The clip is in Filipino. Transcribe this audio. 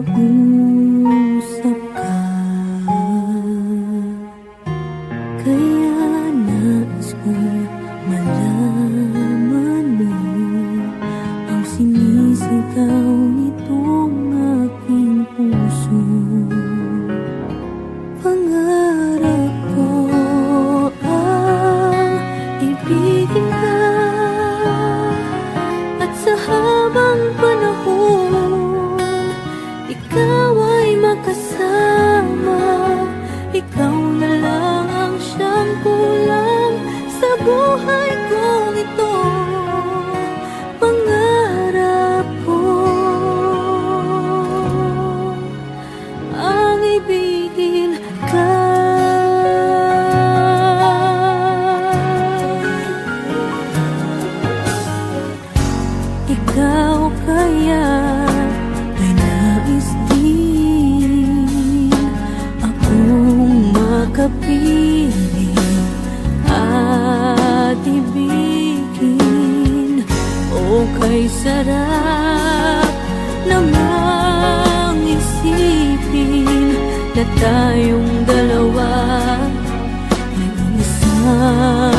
makausap ka. Kaya nais kong malaman mo ang sinisigaw nitong aking puso. Pangarap ko ang ibigin ka, at sa habang panahon ikaw ay makasama. Ikaw na lang ang siyang kulang sa buhay kong ito. Pangarap ko ang ibigin ka. Ikaw kaya ay nais din akong makapiling at ibigin. O kay sarap namang isipin na tayong dalawa ay isang